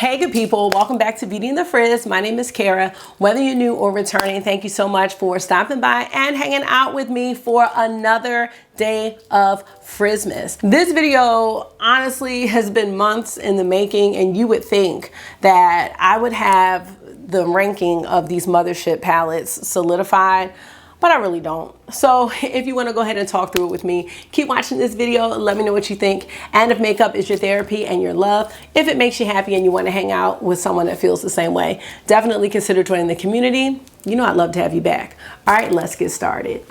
Hey good people, welcome back to Beauty and the Frizz. My name is Cara. Whether you're new or returning, thank you so much for stopping by and hanging out with me for another day of Frizzmas. This video honestly has been months in the making, and you would think that I would have the ranking of these Mothership palettes solidified, but I really don't. So if you want to go ahead and talk through it with me, keep watching this video. Let me know what you think. And if makeup is your therapy and your love, if it makes you happy and you want to hang out with someone that feels the same way, definitely consider joining the community. You know I'd love to have you back. All right, let's get started.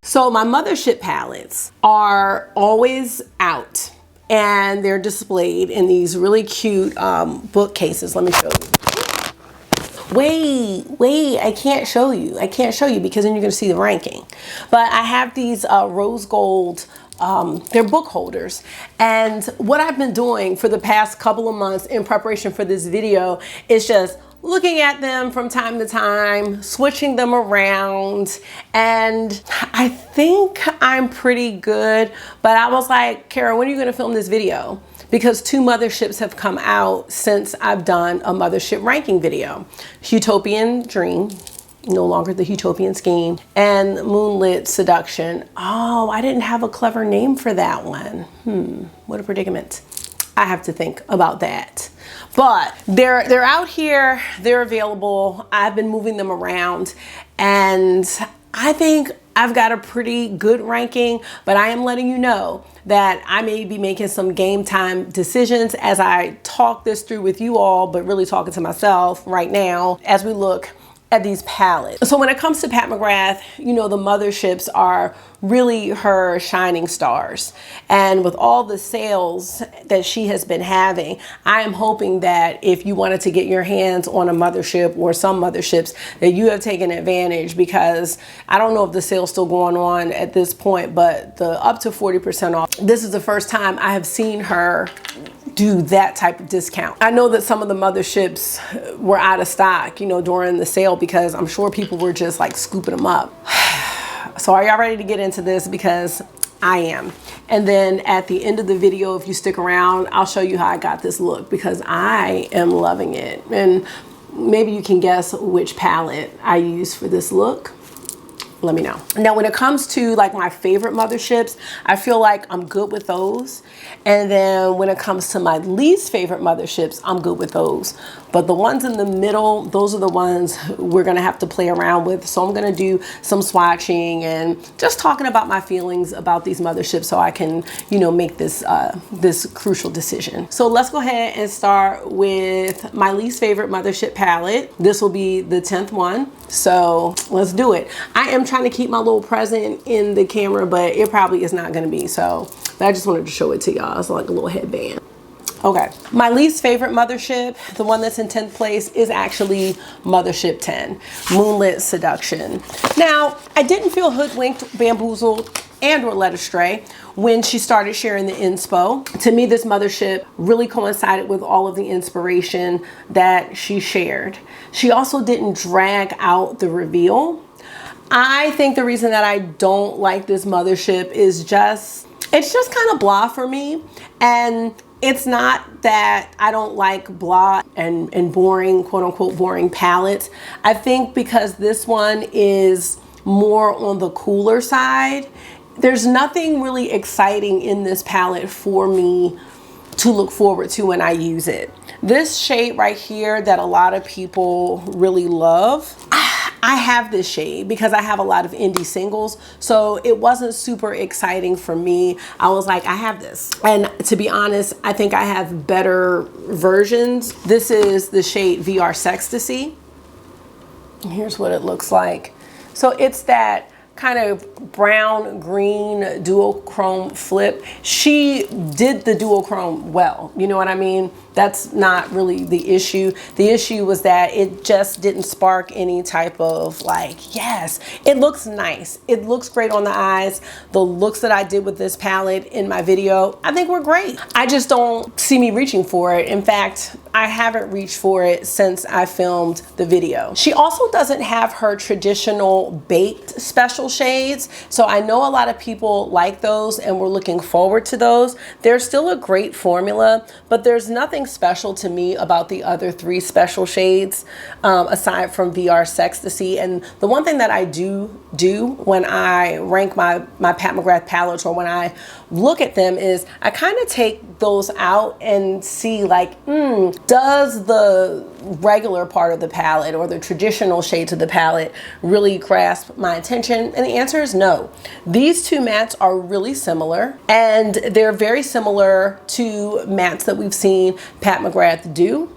So my Mothership palettes are always out, and they're displayed in these really cute bookcases. Let me show you. Wait, I can't show you. I can't show you because then you're gonna see the ranking. But I have these rose gold, they're book holders. And what I've been doing for the past couple of months in preparation for this video is just looking at them from time to time, switching them around, and I think I'm pretty good. But I was like, Cara, when are you gonna film this video? Because two Motherships have come out since I've done a Mothership ranking video. Utopian Dream, no longer the Utopian Scheme, and Moonlit Seduction. Oh, I didn't have a clever name for that one. What a predicament. I have to think about that. But they're out here, they're available. I've been moving them around, and I think I've got a pretty good ranking, but I am letting you know that I may be making some game time decisions as I talk this through with you all, but really talking to myself right now as we look at these palettes. So when it comes to Pat McGrath, you know, the Motherships are really her shining stars. And with all the sales that she has been having, I am hoping that if you wanted to get your hands on a Mothership or some Motherships, that you have taken advantage, because I don't know if the sale's still going on at this point, but the up to 40% off. This is the first time I have seen her do that type of discount. I know that some of the Motherships were out of stock, you know, during the sale, because I'm sure people were just like scooping them up. So are y'all ready to get into this? Because I am. And then at the end of the video, if you stick around, I'll show you how I got this look, because I am loving it. And maybe you can guess which palette I use for this look. Let me know. Now, when it comes to like my favorite Motherships, I feel like I'm good with those. And then when it comes to my least favorite Motherships, I'm good with those. But the ones in the middle, those are the ones we're gonna have to play around with. So I'm gonna do some swatching and just talking about my feelings about these Motherships so I can, you know, make this this crucial decision. So let's go ahead and start with my least favorite Mothership palette. This will be the 10th one. So let's do it. I am trying to keep my little present in the camera, but it probably is not gonna be. So I just wanted to show it to y'all. It's like a little headband. Okay, my least favorite Mothership, the one that's in 10th place, is actually Mothership 10, Moonlit Seduction. Now, I didn't feel hoodwinked, bamboozled, and or led astray when she started sharing the inspo. To me, this Mothership really coincided with all of the inspiration that she shared. She also didn't drag out the reveal. I think the reason that I don't like this Mothership is it's just kind of blah for me. And it's not that I don't like blah and boring, quote unquote, boring palettes. I think because this one is more on the cooler side, there's nothing really exciting in this palette for me to look forward to when I use it. This shade right here that a lot of people really love, I have this shade because I have a lot of indie singles, so it wasn't super exciting for me. I was like, I have this. And to be honest, I think I have better versions. This is the shade VR Sextasy. And here's what it looks like. So it's that kind of brown green duochrome flip. She did the duochrome well, you know what I mean? That's not really the issue. The issue was that it just didn't spark any type of like, yes, it looks nice. It looks great on the eyes. The looks that I did with this palette in my video, I think were great. I just don't see me reaching for it. In fact, I haven't reached for it since I filmed the video. She also doesn't have her traditional baked special special shades. So I know a lot of people like those and we're looking forward to those. They're still a great formula, but there's nothing special to me about the other 3 special shades aside from VR Sextasy. And the one thing that I do when I rank my Pat McGrath palettes, or when I look at them, is I kind of take those out and see like, does the regular part of the palette or the traditional shades of the palette really grasp my attention? And the answer is no. These 2 mattes are really similar, and they're very similar to mattes that we've seen Pat McGrath do.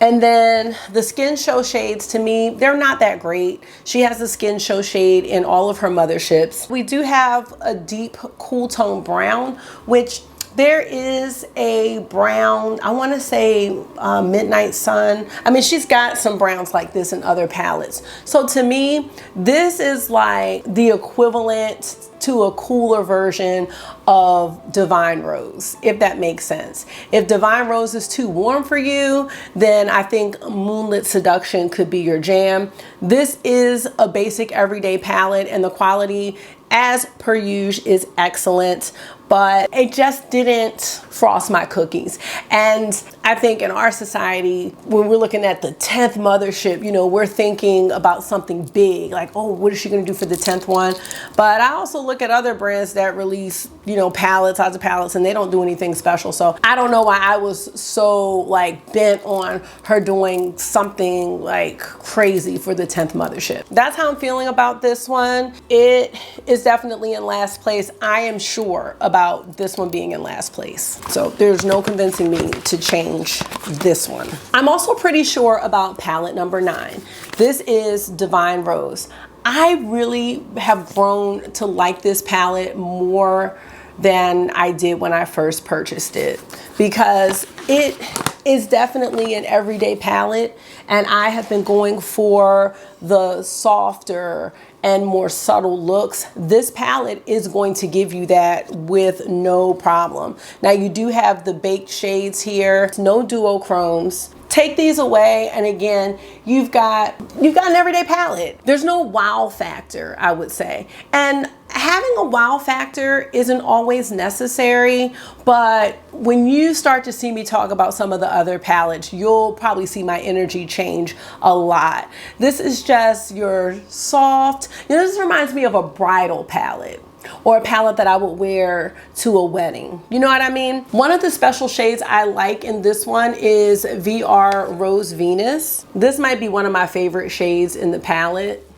And then the Skin Show shades, to me, they're not that great. She has the Skin Show shade in all of her Motherships. We do have a deep cool tone brown, which there is a brown, I want to say Midnight Sun. I mean, she's got some browns like this in other palettes. So to me, this is like the equivalent to a cooler version of Divine Rose, if that makes sense. If Divine Rose is too warm for you, then I think Moonlit Seduction could be your jam. This is a basic everyday palette, and the quality, as per usual, is excellent, but it just didn't frost my cookies. And I think in our society, when we're looking at the 10th Mothership, you know, we're thinking about something big, like, oh, what is she gonna do for the 10th one? But I also look at other brands that release, you know, palettes, lots of palettes, and they don't do anything special. So I don't know why I was so like bent on her doing something like crazy for the 10th Mothership. That's how I'm feeling about this one. It is definitely in last place. I am sure about this one being in last place. So there's no convincing me to change this one. I'm also pretty sure about palette number 9. This is Divine Rose. I really have grown to like this palette more than I did when I first purchased it, because it is definitely an everyday palette, and I have been going for the softer and more subtle looks. This palette is going to give you that with no problem. Now you do have the baked shades here, no duochromes. Take these away, and again, you've got an everyday palette. There's no wow factor, I would say. And having a wow factor isn't always necessary, but when you start to see me talk about some of the other palettes, you'll probably see my energy change a lot. This is just your soft, you know, this reminds me of a bridal palette, or a palette that I would wear to a wedding. You know what I mean? One of the special shades I like in this one is VR Rose Venus. This might be one of my favorite shades in the palette.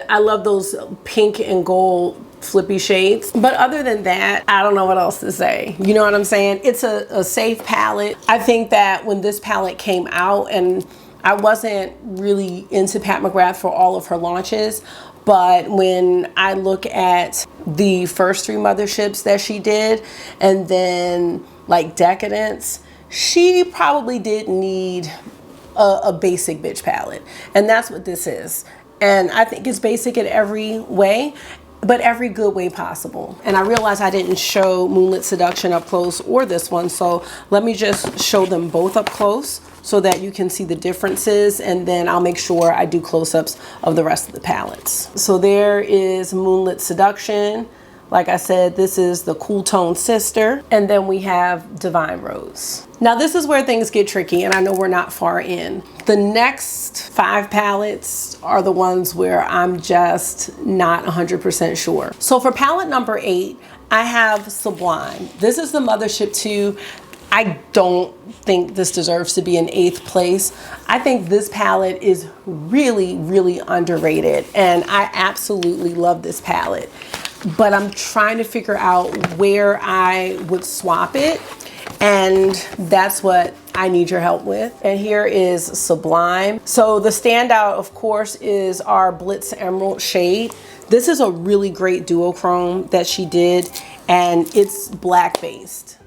I love those pink and gold flippy shades. But other than that, I don't know what else to say. You know what I'm saying? It's a safe palette. I think that when this palette came out, and I wasn't really into Pat McGrath for all of her launches, but when I look at the first 3 Motherships that she did, and then like Decadence, she probably did need a basic bitch palette. And that's what this is. And I think it's basic in every way, but every good way possible. And I realized I didn't show Moonlit Seduction up close, or this one, so let me just show them both up close so that you can see the differences, and then I'll make sure I do close-ups of the rest of the palettes. So there is Moonlit Seduction. Like I said, this is the cool tone sister, and then we have Divine Rose. Now this is where things get tricky, and I know we're not far in. The next 5 palettes are the ones where I'm just not 100% sure. So for palette number 8, I have Sublime. This is the Mothership 2. I don't think this deserves to be in 8th place. I think this palette is really, really underrated, and I absolutely love this palette. But I'm trying to figure out where I would swap it, and that's what I need your help with. And here is Sublime. So the standout, of course, is our Blitz Emerald shade. This is a really great duochrome that she did, and it's black based.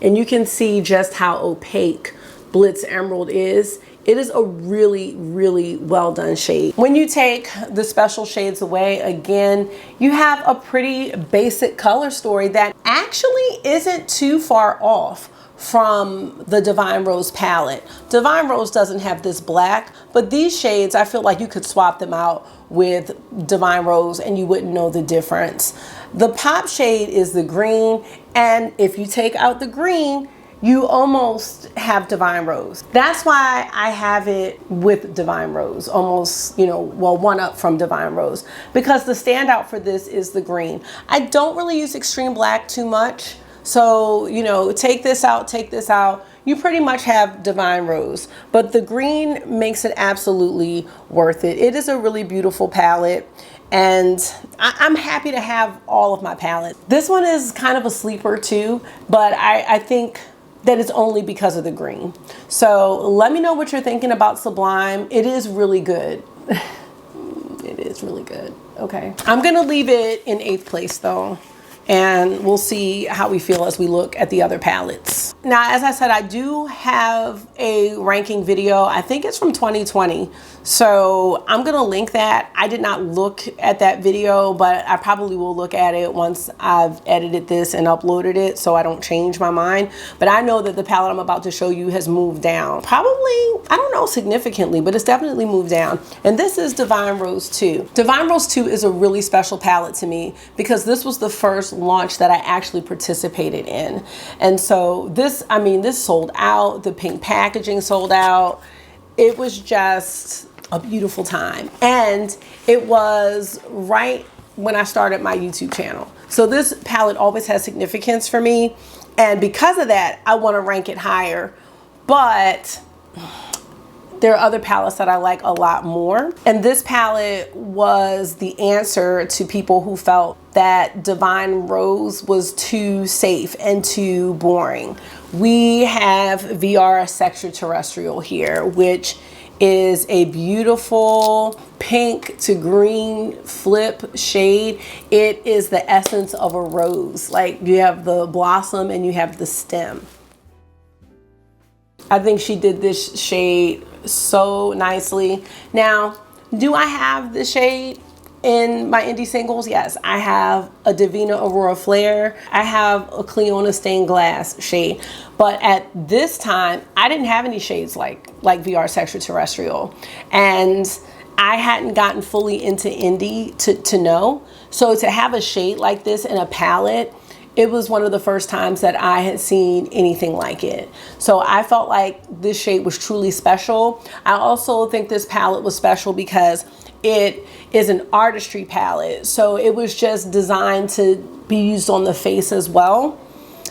And you can see just how opaque Blitz Emerald is. It is a really, really well done shade. When you take the special shades away, again, you have a pretty basic color story that actually isn't too far off from the Divine Rose palette. Divine Rose doesn't have this black, but these shades, I feel like you could swap them out with Divine Rose and you wouldn't know the difference. The pop shade is the green, and if you take out the green, you almost have Divine Rose. That's why I have it with Divine Rose, almost, you know, well, one up from Divine Rose, because the standout for this is the green. I don't really use extreme black too much. So, you know, take this out, you pretty much have Divine Rose, but the green makes it absolutely worth it. It is a really beautiful palette, and I'm happy to have all of my palettes. This one is kind of a sleeper too, but I think that it's only because of the green. So let me know what you're thinking about Sublime. It is really good. It is really good. Okay. I'm gonna leave it in 8th place though, and we'll see how we feel as we look at the other palettes. Now, as I said, I do have a ranking video. I think it's from 2020. So I'm gonna link that. I did not look at that video, but I probably will look at it once I've edited this and uploaded it so I don't change my mind. But I know that the palette I'm about to show you has moved down. Probably, I don't know significantly, but it's definitely moved down. And this is Divine Rose 2. Divine Rose 2 is a really special palette to me because this was the first launch that I actually participated in. And so this, I mean, this sold out. The pink packaging sold out. It was just a beautiful time. And it was right when I started my YouTube channel. So this palette always has significance for me. And because of that, I want to rank it higher. But there are other palettes that I like a lot more. And this palette was the answer to people who felt that Divine Rose was too safe and too boring. We have VR Extraterrestrial here, which is a beautiful pink to green flip shade. It is the essence of a rose. Like, you have the blossom and you have the stem. I think she did this shade so nicely. Now, do I have the shade in my indie singles? Yes, I have a Divina Aurora Flare. I have a Cleona Stained Glass shade. But at this time, I didn't have any shades like VR Extraterrestrial. And I hadn't gotten fully into indie to know. So to have a shade like this in a palette, it was one of the first times that I had seen anything like it. So I felt like this shade was truly special. I also think this palette was special because it is an artistry palette. So it was just designed to be used on the face as well.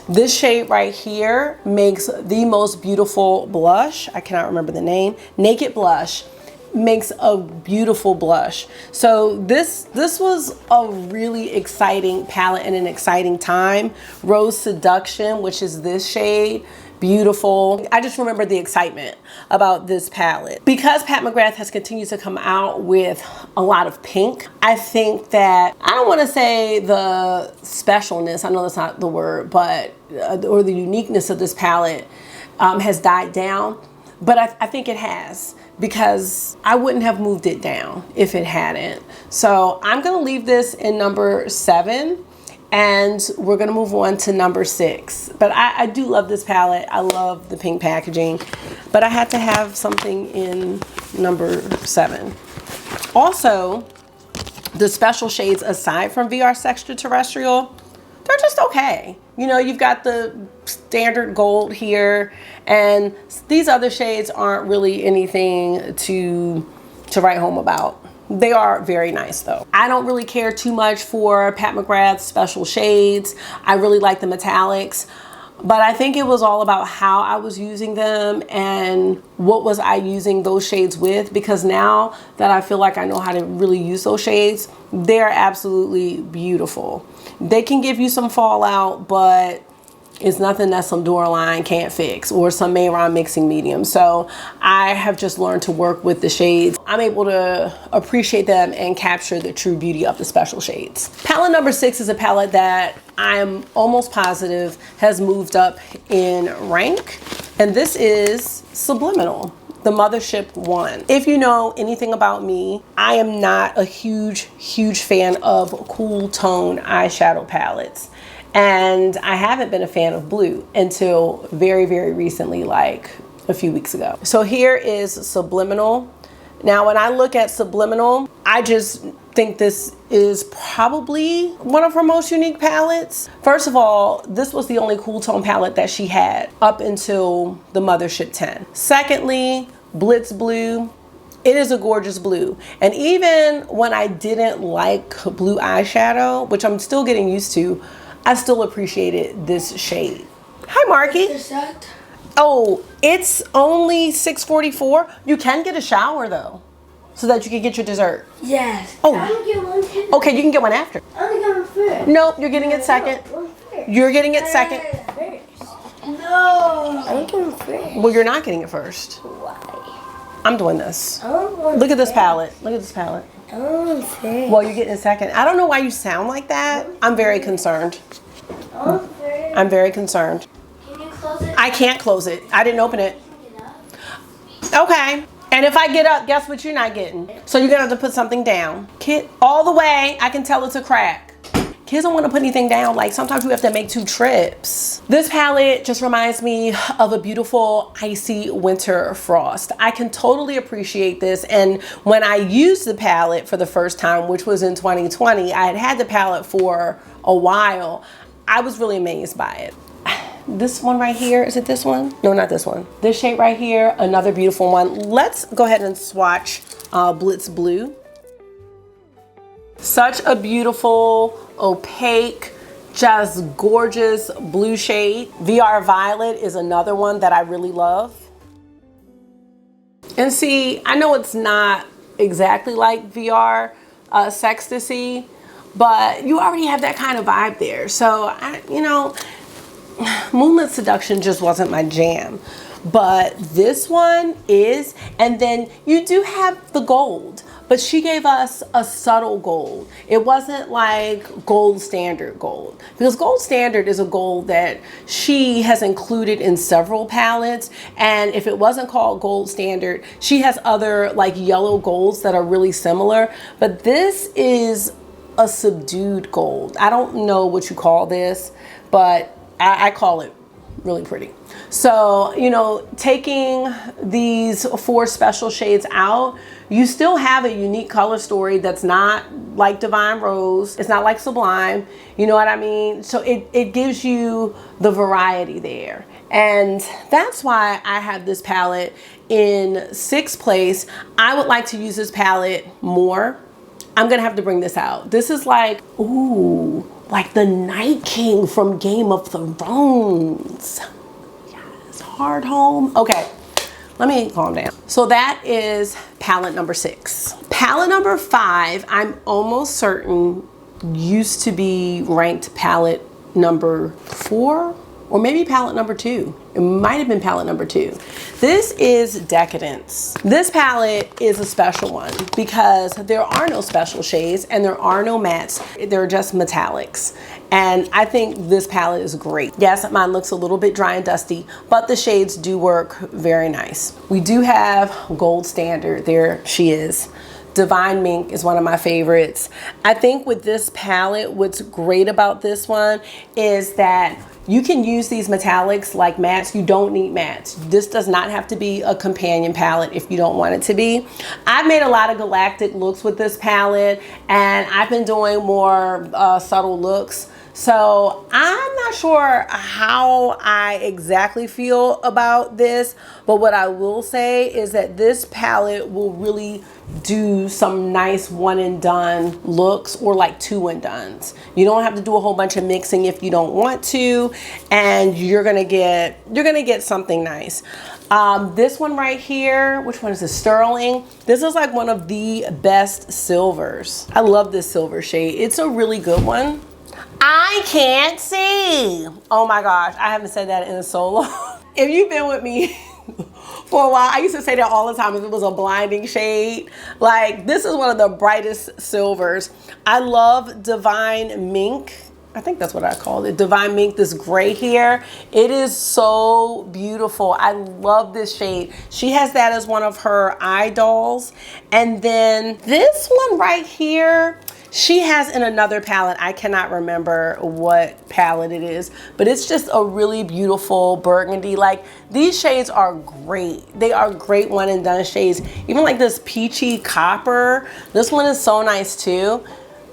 This shade right here makes the most beautiful blush. I cannot remember the name. Naked Blush makes a beautiful blush. So this was a really exciting palette and an exciting time. Rose Seduction, which is this shade, beautiful. I just remember the excitement about this palette. Because Pat McGrath has continued to come out with a lot of pink, I think that, I don't want to say the specialness, I know that's not the word, but or the uniqueness of this palette has died down, but I think it has, because I wouldn't have moved it down if it hadn't. So I'm gonna leave this in number 7, and we're gonna move on to number 6. But I do love this palette. I love the pink packaging, but I had to have something in number 7. Also, the special shades aside from VR Extraterrestrial, they're just okay. You know, you've got the standard gold here, and these other shades aren't really anything to write home about. They are very nice though. I don't really care too much for Pat McGrath's special shades. I really like the metallics, but I think it was all about how I was using them and what was I using those shades with, because now that I feel like I know how to really use those shades, they're absolutely beautiful. They can give you some fallout, but it's nothing that some Duraline can't fix, or some Mayron mixing medium. So I have just learned to work with the shades. I'm able to appreciate them and capture the true beauty of the special shades. Palette number 6 is a palette that I'm almost positive has moved up in rank, and this is Subliminal, the Mothership 1. If you know anything about me, I am not a huge fan of cool tone eyeshadow palettes. And I haven't been a fan of blue until very, very recently, like a few weeks ago. So here is Subliminal. Now, when I look at Subliminal, I just think this is probably one of her most unique palettes. First of all, this was the only cool tone palette that she had up until the Mothership 10. Secondly, Blitz Blue. It is a gorgeous blue. And even when I didn't like blue eyeshadow, which I'm still getting used to, I still appreciated this shade. Hi, Marky. Oh, it's only 6:44. You can get a shower though, so that you can get your dessert. Yes. Oh. I'm gonna get one too. Okay, you can get one after. I'm gonna get one first. Nope, you're getting it second. You're getting it second. No. I'm getting it first. Well, you're not getting it first. Why? I'm doing this. Look Look at this palette. Look at this palette. Well, Well, you're getting it second. I don't know why you sound like that. I'm very concerned. I'm very concerned. Can you close it? I can't close it. I didn't open it. Okay. And if I get up, guess what you're not getting? So you're gonna have to put something down. Kid, all the way, I can tell it's a crack. Kids don't want to put anything down. Like sometimes you have to make 2 trips. This palette just reminds me of a beautiful icy winter frost. I can totally appreciate this. And when I used the palette for the first time, which was in 2020, I had the palette for a while. I was really amazed by it. This one right here, is it this one? No, not this one. This shade right here, another beautiful one. Let's go ahead and swatch Blitz Blue. Such a beautiful, opaque, just gorgeous blue shade. VR Violet is another one that I really love. And see, I know it's not exactly like VR Sextasy, but you already have that kind of vibe there. So, you know, Moonlit Seduction just wasn't my jam. But this one is, and then you do have the gold. But she gave us a subtle gold. It wasn't like gold standard gold, because gold standard is a gold that she has included in several palettes. And if it wasn't called gold standard, she has other like yellow golds that are really similar. But this is a subdued gold. I don't know what you call this, but I call it really pretty. So, you know, taking these 4 special shades out, you still have a unique color story that's not like Divine Rose. It's not like Sublime. You know what I mean? So it gives you the variety there. And that's why I have this palette in 6th place. I would like to use this palette more. I'm gonna have to bring this out. This is like, ooh, like the Night King from Game of Thrones. Yes, Hard Home. Okay, let me calm down. So that is palette number 6. Palette number 5, I'm almost certain used to be ranked palette number 4, or maybe palette number 2. It might have been palette number 2. This is Decadence. This palette is a special one because there are no special shades and there are no mattes. They're just metallics. And I think this palette is great. Yes, mine looks a little bit dry and dusty, but the shades do work very nice. We do have Gold Standard. There she is. Divine Mink is one of my favorites. I think with this palette, what's great about this one is that you can use these metallics like mattes. You don't need mattes. This does not have to be a companion palette if you don't want it to be. I've made a lot of galactic looks with this palette, and I've been doing more subtle looks. So I'm not sure how I exactly feel about this, but what I will say is that this palette will really do some nice one and done looks, or like 2 and dones. You don't have to do a whole bunch of mixing if you don't want to, and you're gonna get something nice. This one right here, which one is this? Sterling. This is like one of the best silvers. I love this silver shade. It's a really good one. I can't see. Oh my gosh, I haven't said that in so long. If you've been with me for a while, I used to say that all the time if it was a blinding shade. Like, this is one of the brightest silvers. I love Divine Mink. I think that's what I called it. Divine Mink, this gray here. It is so beautiful. I love this shade. She has that as one of her eye dolls. And then this one right here, She has in another palette, I cannot remember what palette it is, but it's just a really beautiful burgundy. Like, these shades are great. They are great one and done shades. Even like this peachy copper. This one is so nice too.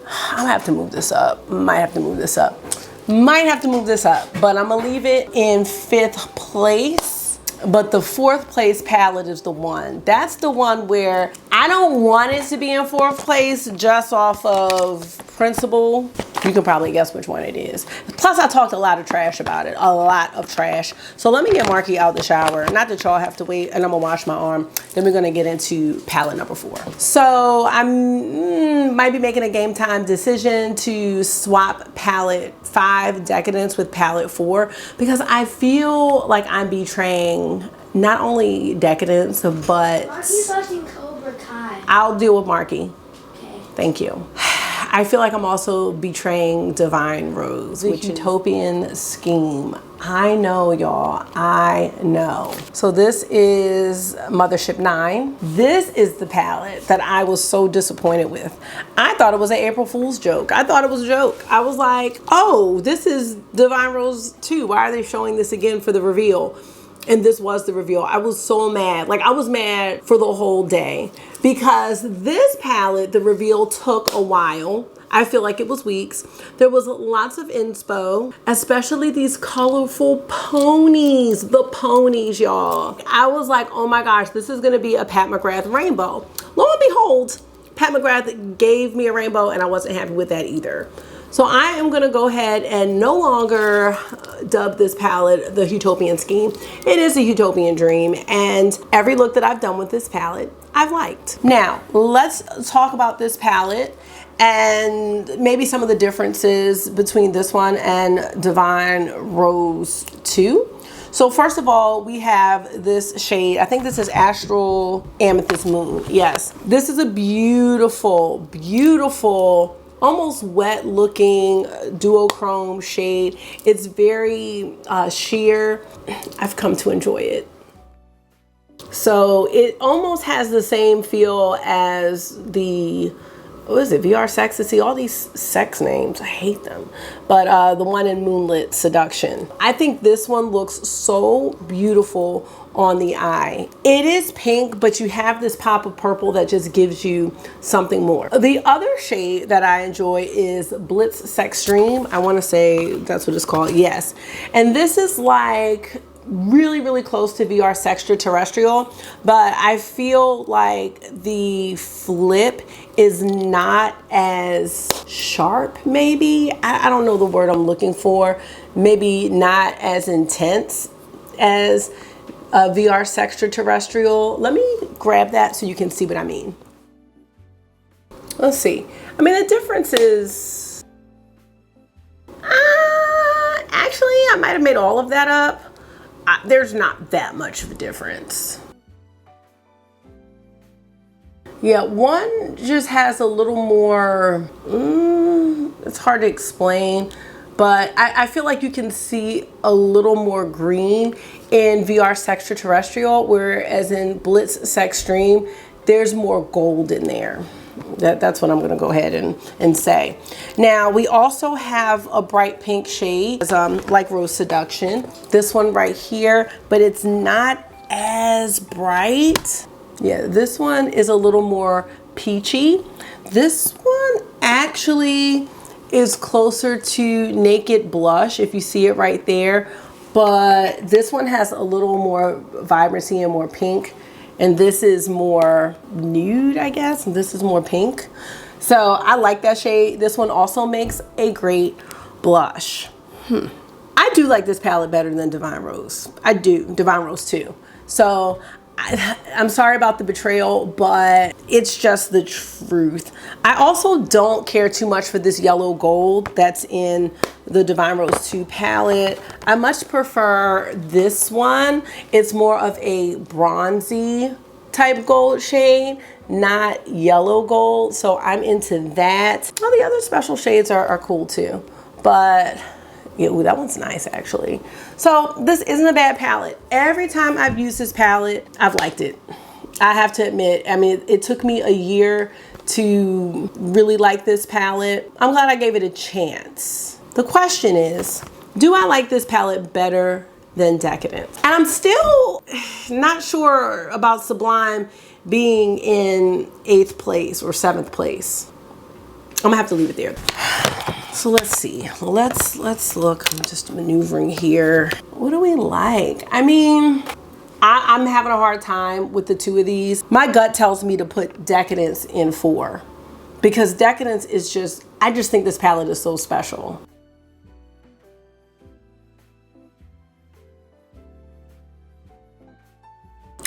I'm gonna have to move this up. Might have to move this up. Might have to move this up, but I'm gonna leave it in 5th place. But the 4th place palette is the one. That's the one where I don't want it to be in 4th place just off of principle. You can probably guess which one it is. Plus, I talked a lot of trash about it. A lot of trash. So let me get Marky out the shower. Not that y'all have to wait, and I'm gonna wash my arm. Then we're gonna get into palette number 4. So I might be making a game time decision to swap palette 5 Decadence with palette 4 because I feel like I'm betraying not only Decadence, but Marky's watching Cobra Kai. I'll deal with Marky. Okay. Thank you. I feel like I'm also betraying Divine Rose, which Utopian Scheme. I know, y'all, I know. So this is Mothership 9. This is the palette that I was so disappointed with. I thought it was an April Fool's joke. I thought it was a joke. I was like, oh, this is Divine Rose 2. Why are they showing this again for the reveal? And this was the reveal. I was so mad. Like, I was mad for the whole day because this palette, the reveal took a while. I feel like it was weeks. There was lots of inspo, especially these colorful ponies. The ponies, y'all. I was like, oh my gosh, this is gonna be a Pat McGrath rainbow. Lo and behold, Pat McGrath gave me a rainbow and I wasn't happy with that either. So I am gonna go ahead and no longer dub this palette the Utopian Scheme. It is a Utopian Dream, and every look that I've done with this palette, I've liked. Now, let's talk about this palette and maybe some of the differences between this one and Divine Rose 2. So first of all, we have this shade. I think this is Astral Amethyst Moon. Yes, this is a beautiful, beautiful, almost wet looking duochrome shade. It's very sheer. I've come to enjoy it. So it almost has the same feel as the, what is it, VR Sexy? All these sex names, I hate them. But the one in Moonlit Seduction. I think this one looks so beautiful on the eye. It is pink, but you have this pop of purple that just gives you something more. The other shade that I enjoy is Blitz Sextreme. I want to say that's what it's called. Yes. And this is like really, really close to VR Sextraterrestrial, but I feel like the flip is not as sharp, maybe. I don't know the word I'm looking for. Maybe not as intense as VR Sextraterrestrial. Let me grab that so you can see what I mean. Let's see. I mean, the difference is, actually, I might have made all of that up. There's not that much of a difference. Yeah, one just has a little more, it's hard to explain, but I feel like you can see a little more green in VR Sextraterrestrial, whereas in Blitz Sextreme, there's more gold in there. That's what I'm gonna go ahead and say. Now, we also have a bright pink shade, like Rose Seduction. This one right here, but it's not as bright. Yeah, this one is a little more peachy. This one actually is closer to Naked Blush, if you see it right there. But this one has a little more vibrancy and more pink. And this is more nude, I guess. And this is more pink. So I like that shade. This one also makes a great blush. I do like this palette better than Divine Rose. I do, Divine Rose 2. So I'm sorry about the betrayal, but it's just the truth. I also don't care too much for this yellow gold that's in the Divine Rose 2 palette. I much prefer this one. It's more of a bronzy type gold shade, not yellow gold. So I'm into that. All the other special shades are cool too. But yeah, ooh, that one's nice actually. So this isn't a bad palette. Every time I've used this palette, I've liked it. I have to admit, I mean, it took me a year to really like this palette. I'm glad I gave it a chance. The question is, do I like this palette better than Decadence? And I'm still not sure about Sublime being in 8th place or 7th place. I'm gonna have to leave it there. So let's see. Let's look. I'm just maneuvering here. What do we like? I mean, I'm having a hard time with the two of these. My gut tells me to put Decadence in 4 because Decadence is just, I just think this palette is so special.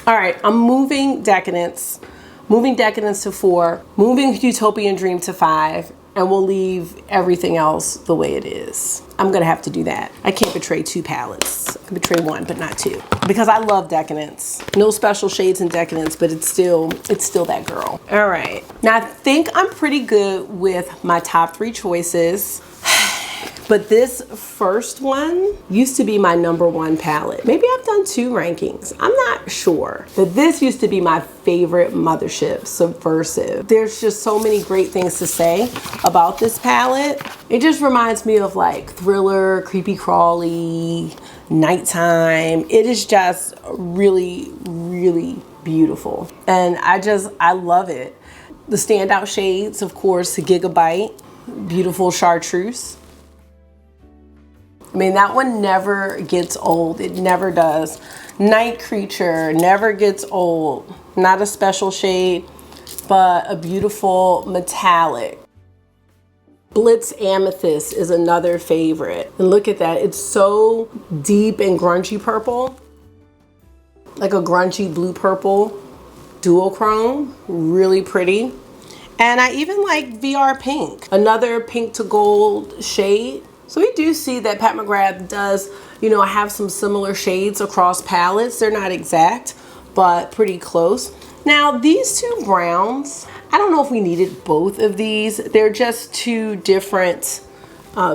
All right, I'm moving Decadence to 4, moving Utopian Dream to 5, and we'll leave everything else the way it is. I'm gonna have to do that. I can't betray 2 palettes. I can betray 1, but not 2. Because I love Decadence. No special shades in Decadence, but it's still that girl. All right, now I think I'm pretty good with my top 3 choices. But this first one used to be my #1 palette. Maybe I've done 2 rankings. I'm not sure. But this used to be my favorite Mothership, Subversive. There's just so many great things to say about this palette. It just reminds me of like thriller, creepy crawly, nighttime. It is just really, really beautiful. And I love it. The standout shades, of course, Gigabyte, beautiful chartreuse. I mean, that one never gets old. It never does. Night Creature never gets old. Not a special shade, but a beautiful metallic. Blitz Amethyst is another favorite. And look at that. It's so deep and grungy purple. Like a grungy blue purple. Duochrome. Really pretty. And I even like VR Pink. Another pink to gold shade. So we do see that Pat McGrath does, you know, have some similar shades across palettes. They're not exact, but pretty close. Now these 2 browns, I don't know if we needed both of these. They're just 2 different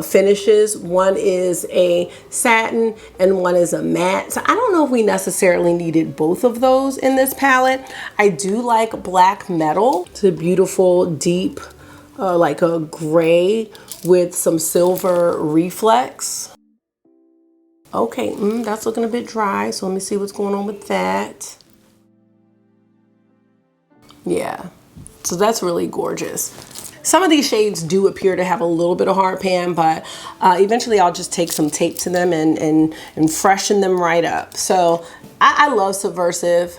finishes. One is a satin and one is a matte. So I don't know if we necessarily needed both of those in this palette. I do like Black Metal. It's a beautiful, deep, like a gray with some silver reflex. Okay, that's looking a bit dry, so let me see what's going on with that. Yeah, so that's really gorgeous. Some of these shades do appear to have a little bit of hard pan, but eventually I'll just take some tape to them and freshen them right up. So I love Subversive.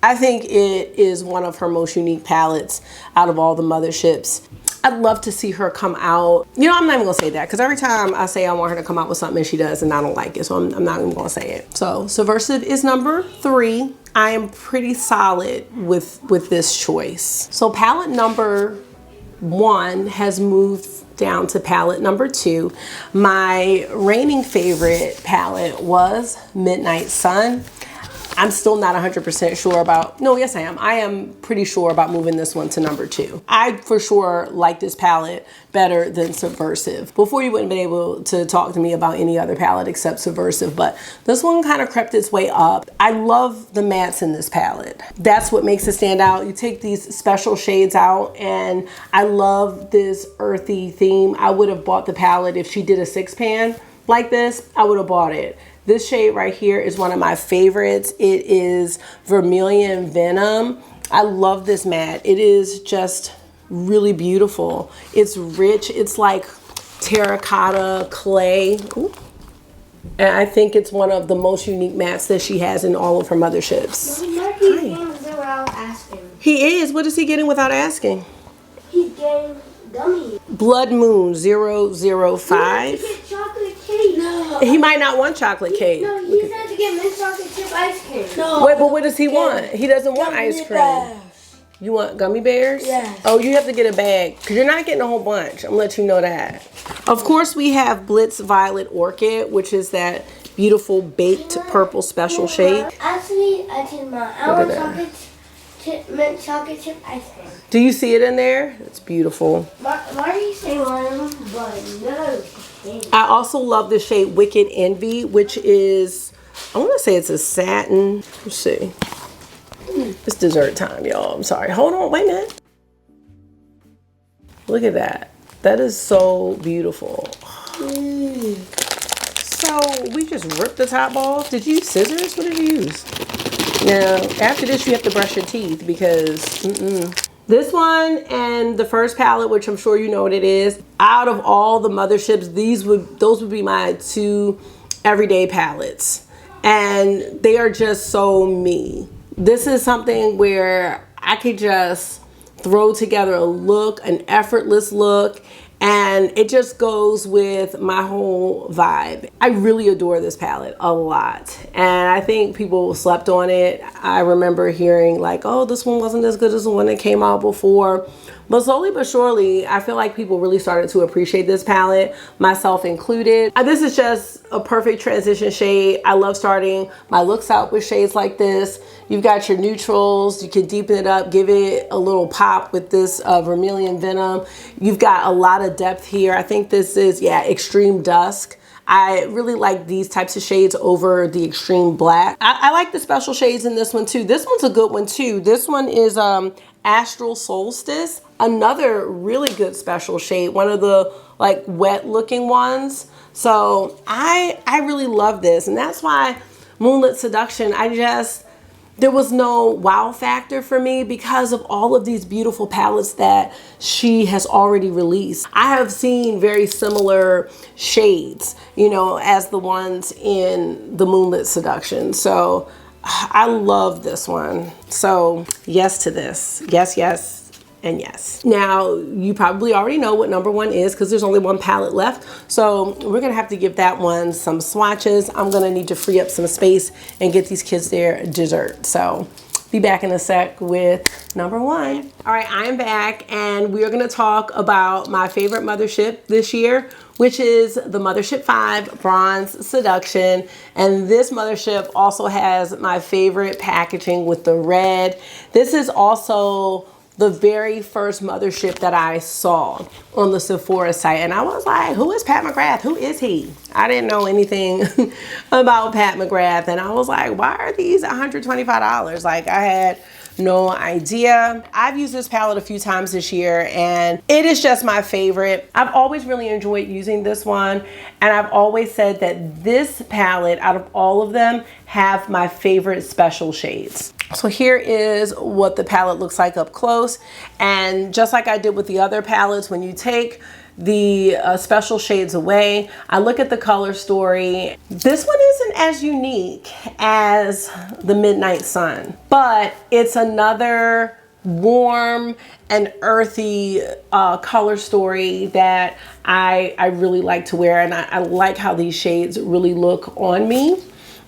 I think it is one of her most unique palettes out of all the Motherships. I'd love to see her come out. You know, I'm not even gonna say that because every time I say I want her to come out with something and she does and I don't like it, so I'm not even gonna say it. So Subversive is #3. I am pretty solid with this choice. So palette #1 has moved down to palette #2. My reigning favorite palette was Midnight Sun. I'm still not 100% sure about, no, yes I am. I am pretty sure about moving this one to #2. I for sure like this palette better than Subversive. Before you wouldn't have been able to talk to me about any other palette except Subversive, but this one kind of crept its way up. I love the mattes in this palette. That's what makes it stand out. You take these special shades out and I love this earthy theme. I would have bought the palette if she did a 6-pan like this. I would have bought it. This shade right here is one of my favorites. It is Vermilion Venom. I love this matte. It is just really beautiful. It's rich. It's like terracotta clay. Ooh. And I think it's one of the most unique mattes that she has in all of her Motherships. He is. What is he getting without asking? He's getting gummies. Blood Moon 005. No. He might not want chocolate cake. No, he said to get mint chocolate chip ice cream. No. Wait, but what does he want? He doesn't want ice cream. Bears. You want gummy bears? Yes. Oh, you have to get a bag because you're not getting a whole bunch. I'm gonna let you know that. Of course, we have Blitz Violet Orchid, which is that beautiful baked purple special shade. Actually, I did my mint chocolate chip ice cream. Do you see it in there? It's beautiful. Why are you saying one, but no? I also love the shade Wicked Envy, which is, I want to say it's a satin. Let's see. It's dessert time, y'all. I'm sorry. Hold on. Wait a minute. Look at that. That is so beautiful. So we just ripped the top off. Did you use scissors? What did you use? Now, after this, you have to brush your teeth because this one and the first palette, which I'm sure you know what it is, out of all the Motherships, those would be my two everyday palettes. And they are just so me. This is something where I could just throw together a look, an effortless look, and it just goes with my whole vibe. I really adore this palette a lot, and I think people slept on it. I remember hearing like, oh, this one wasn't as good as the one that came out before. But slowly but surely, I feel like people really started to appreciate this palette, myself included. This is just a perfect transition shade. I love starting my looks out with shades like this. You've got your neutrals. You can deepen it up, give it a little pop with this Vermilion Venom. You've got a lot of depth here. I think this is, yeah, Extreme Dusk. I really like these types of shades over the Extreme Black. I like the special shades in this one too. This one's a good one too. This one is Astral Solstice, another really good special shade, one of the like wet looking ones. So I really love this, and that's why Moonlit Seduction, there was no wow factor for me because of all of these beautiful palettes that she has already released. I have seen very similar shades, you know, as the ones in the Moonlit Seduction. So I love this one. So yes to this. Yes, yes, and yes. Now, you probably already know what number one is because there's only one palette left. So we're gonna have to give that one some swatches. I'm gonna need to free up some space and get these kids their dessert. So be back in a sec with number one. All right, I'm back and we are gonna talk about my favorite Mothership this year, which is the Mothership 5 Bronze Seduction. And this Mothership also has my favorite packaging with the red. This is also the very first Mothership that I saw on the Sephora site. And I was like, who is Pat McGrath? Who is he? I didn't know anything about Pat McGrath. And I was like, why are these $125? Like, I had no idea. I've used this palette a few times this year and it is just my favorite. I've always really enjoyed using this one, and I've always said that this palette, out of all of them, have my favorite special shades. So here is what the palette looks like up close, and just like I did with the other palettes, when you take the special shades away, I look at the color story. This one isn't as unique as the Midnight Sun, but it's another warm and earthy color story that I really like to wear, and I like how these shades really look on me,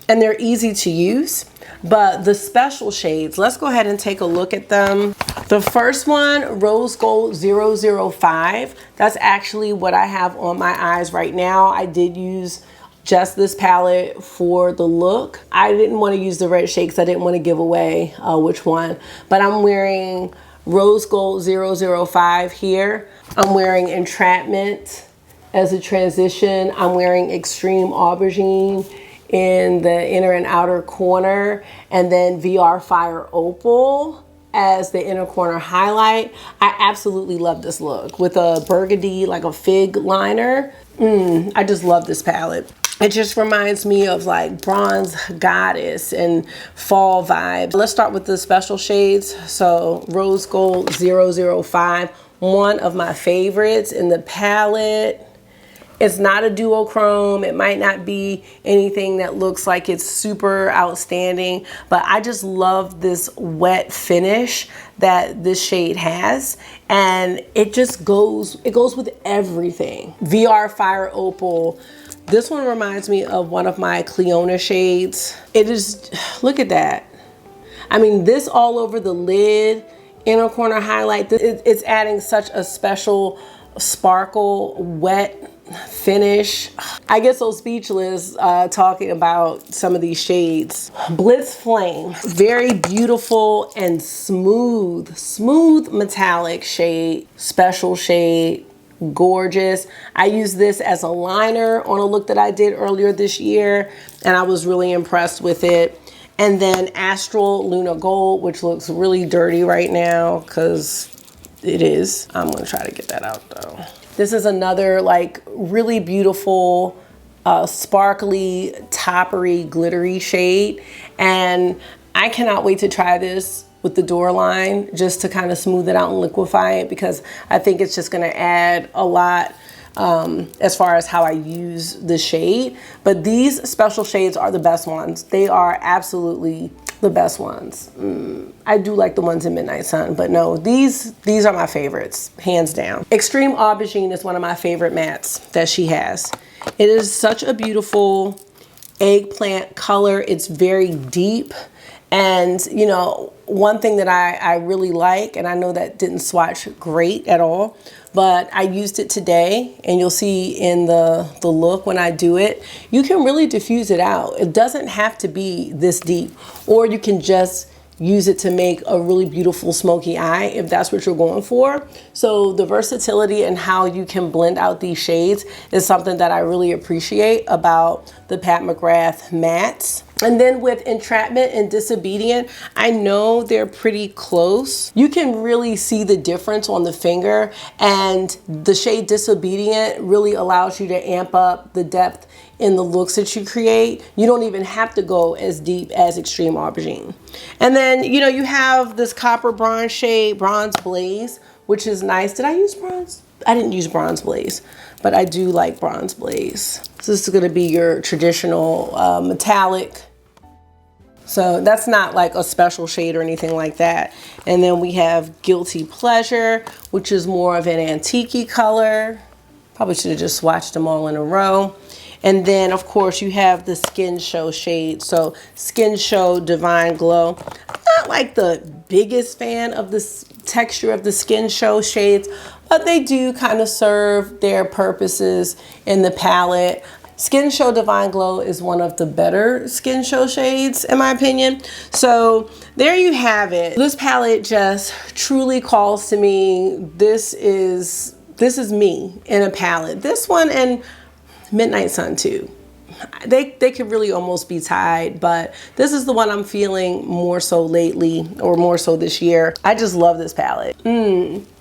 and they're easy to use. But the special shades, let's go ahead and take a look at them. The first one, Rose Gold 005. That's actually what I have on my eyes right now. I did use just this palette for the look. I didn't want to use the red shade because I didn't want to give away which one. But I'm wearing Rose Gold 005 here. I'm wearing Entrapment as a transition. I'm wearing Extreme Aubergine in the inner and outer corner, and then VR Fire Opal as the inner corner highlight. I absolutely love this look with a burgundy, like a fig liner. I just love this palette. It just reminds me of like Bronze Goddess and fall vibes. Let's start with the special shades. So Rose Gold 005, one of my favorites in the palette. It's not a duochrome. It might not be anything that looks like it's super outstanding, but I just love this wet finish that this shade has, and it just goes with everything. VR Fire Opal. This one reminds me of one of my Cleona shades. It is, look at that. I mean, this all over the lid, inner corner highlight, it's adding such a special sparkle, wet finish. I get so speechless talking about some of these shades. Blitz Flame, very beautiful and smooth metallic shade, special shade, gorgeous. I used this as a liner on a look that I did earlier this year, and I was really impressed with it. And then Astral Luna Gold, which looks really dirty right now because it is. I'm gonna try to get that out though. This is another like really beautiful, sparkly, toppery, glittery shade. And I cannot wait to try this with the Dior line just to kind of smooth it out and liquefy it, because I think it's just gonna add a lot as far as how I use the shade. But these special shades are the best ones. They are absolutely the best ones. I do like the ones in Midnight Sun, but no, these are my favorites, hands down. Extreme Aubergine is one of my favorite mattes that she has. It is such a beautiful eggplant color. It's very deep. And you know, one thing that I really like, and I know that didn't swatch great at all, but I used it today, and you'll see in the look when I do it, you can really diffuse it out. It doesn't have to be this deep, or you can just use it to make a really beautiful smoky eye if that's what you're going for. So the versatility and how you can blend out these shades is something that I really appreciate about the Pat McGrath mattes. And then with Entrapment and Disobedient, I know they're pretty close. You can really see the difference on the finger, and the shade Disobedient really allows you to amp up the depth in the looks that you create. You don't even have to go as deep as Extreme Aubergine. And then, you know, you have this copper bronze shade, Bronze Blaze, which is nice. Did I use bronze? I didn't use Bronze Blaze, but I do like Bronze Blaze. So this is gonna be your traditional metallic. So that's not like a special shade or anything like that. And then we have Guilty Pleasure, which is more of an antique color. Probably should have just swatched them all in a row. And then of course you have the Skin Show shade. So Skin Show Divine Glow. I'm not like the biggest fan of this texture of the Skin Show shades, but they do kind of serve their purposes in the palette. Skin Show Divine Glow is one of the better Skin Show shades in my opinion. So there you have it. This palette just truly calls to me. This is me in a palette. This one and Midnight Sun too. They could really almost be tied, but this is the one I'm feeling more so lately, or more so this year. I just love this palette.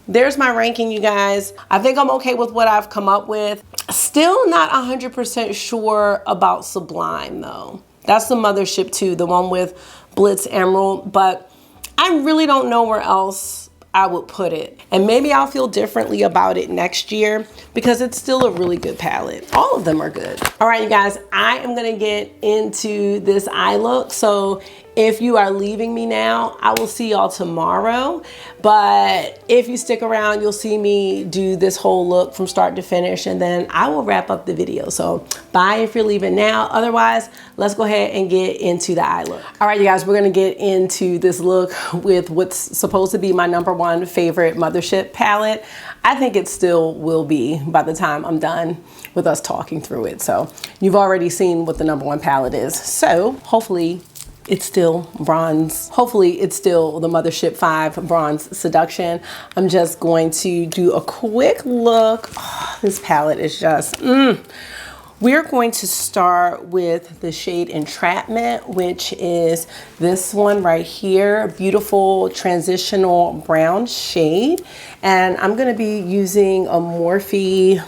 There's my ranking, you guys. I think I'm okay with what I've come up with. Still not 100% sure about Sublime though. That's the Mothership 2, the one with Blitz Emerald, but I really don't know where else I would put it. And maybe I'll feel differently about it next year, because it's still a really good palette. All of them are good. All right, you guys, I am gonna get into this eye look. So if you are leaving me now, I will see y'all tomorrow. But if you stick around, you'll see me do this whole look from start to finish, and then I will wrap up the video. So bye if you're leaving now. Otherwise, let's go ahead and get into the eye look. All right, you guys, we're gonna get into this look with what's supposed to be my #1 favorite Mothership palette. I think it still will be by the time I'm done with us talking through it. So you've already seen what the #1 palette is. So hopefully it's still bronze. Hopefully it's still the Mothership 5 Bronze Seduction. I'm just going to do a quick look. Oh, this palette is just, We're going to start with the shade Entrapment, which is this one right here. Beautiful transitional brown shade. And I'm gonna be using a Morphe,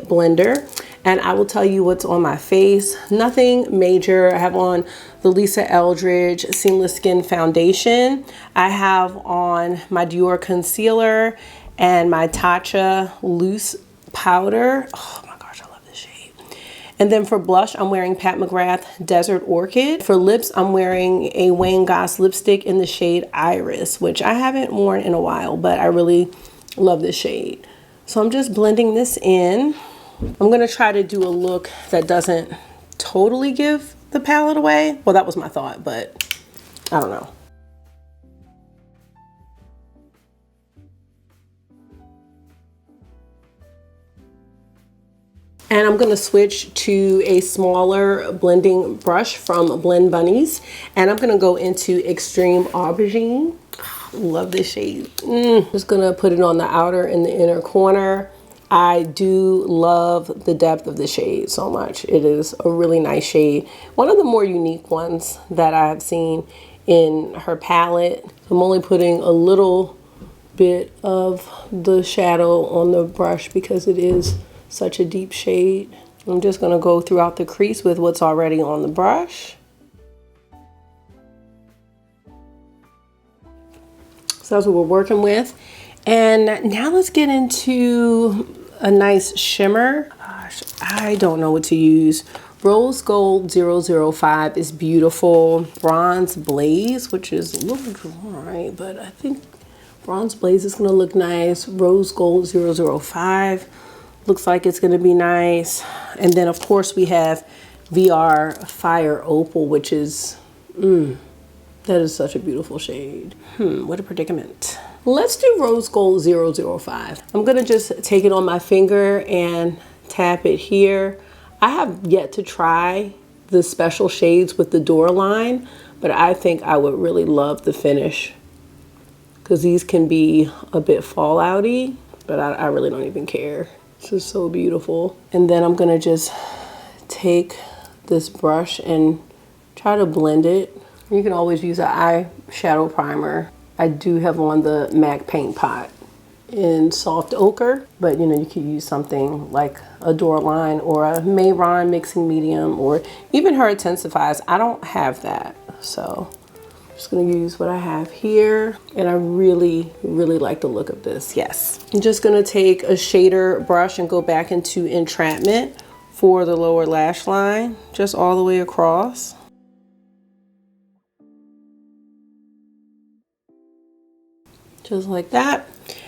blender. And I will tell you what's on my face. Nothing major. I have on the Lisa Eldridge Seamless Skin Foundation. I have on my Dior concealer and my Tatcha loose powder. Oh my gosh, I love this shade. And then for blush, I'm wearing Pat McGrath Desert Orchid. For lips, I'm wearing a Wayne Goss lipstick in the shade Iris, which I haven't worn in a while, but I really love this shade. So I'm just blending this in. I'm gonna try to do a look that doesn't totally give the palette away. Well, that was my thought, but I don't know. And I'm gonna switch to a smaller blending brush from Blend Bunnies. And I'm gonna go into Extreme Aubergine. Love this shade. Just gonna put it on the outer and the inner corner. I do love the depth of the shade so much. It is a really nice shade. One of the more unique ones that I've seen in her palette. I'm only putting a little bit of the shadow on the brush because it is such a deep shade. I'm just gonna go throughout the crease with what's already on the brush. So that's what we're working with. And now let's get into a nice shimmer. Gosh, I don't know what to use. Rose Gold 005 is beautiful. Bronze Blaze, which is a little dry, but I think Bronze Blaze is gonna look nice. Rose Gold 005 looks like it's gonna be nice. And then of course we have VR Fire Opal, which is, that is such a beautiful shade. What a predicament. Let's do Rose Gold 005. I'm gonna just take it on my finger and tap it here. I have yet to try the special shades with the Dior line, but I think I would really love the finish because these can be a bit fallouty, but I really don't even care. This is so beautiful. And then I'm gonna just take this brush and try to blend it. You can always use an eyeshadow primer. I do have on the MAC Paint Pot in soft ochre, but you know, you could use something like a Dior line or a Mayron mixing medium, or even her intensifies. I don't have that, so I'm just gonna use what I have here. And I really, really like the look of this, yes. I'm just gonna take a shader brush and go back into Entrapment for the lower lash line, just all the way across. Just like that.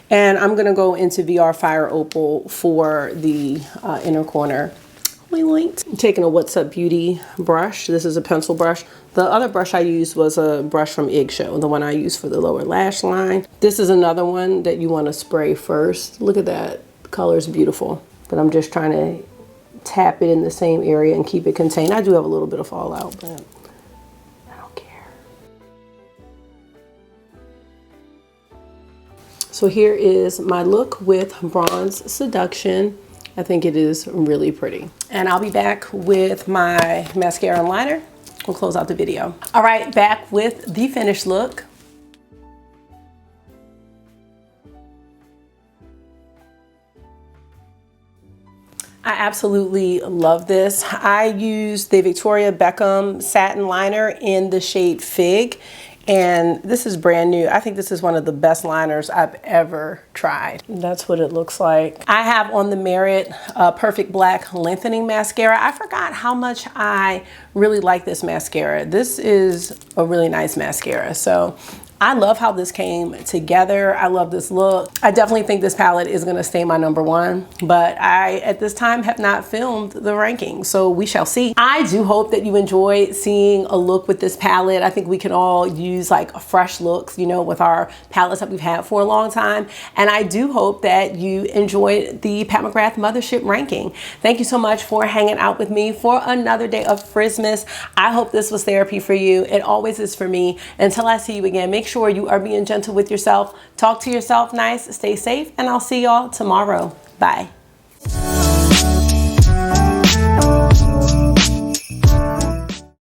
And I'm gonna go into VR Fire Opal for the inner corner. I'm taking a What's Up Beauty brush. This is a pencil brush. The other brush I used was a brush from Eggshell, the one I used for the lower lash line. This is another one that you wanna spray first. Look at that, the color's beautiful. But I'm just trying to tap it in the same area and keep it contained. I do have a little bit of fallout, but I don't care. So here is my look with Bronze Seduction. I think it is really pretty. And I'll be back with my mascara and liner. We'll close out the video. All right, back with the finished look. I absolutely love this. I used the Victoria Beckham satin liner in the shade Fig. And this is brand new. I think this is one of the best liners I've ever tried. That's what it looks like. I have on the Merit Perfect Black Lengthening Mascara. I forgot how much I really like this mascara. This is a really nice mascara. So I love how this came together. I love this look. I definitely think this palette is gonna stay my #1, but I, at this time, have not filmed the ranking, so we shall see. I do hope that you enjoy seeing a look with this palette. I think we can all use like fresh looks, you know, with our palettes that we've had for a long time. And I do hope that you enjoyed the Pat McGrath Mothership ranking. Thank you so much for hanging out with me for another day of Frizzmas. I hope this was therapy for you. It always is for me. Until I see you again, make sure you are being gentle with yourself. Talk to yourself nice, stay safe, and I'll see y'all tomorrow. Bye.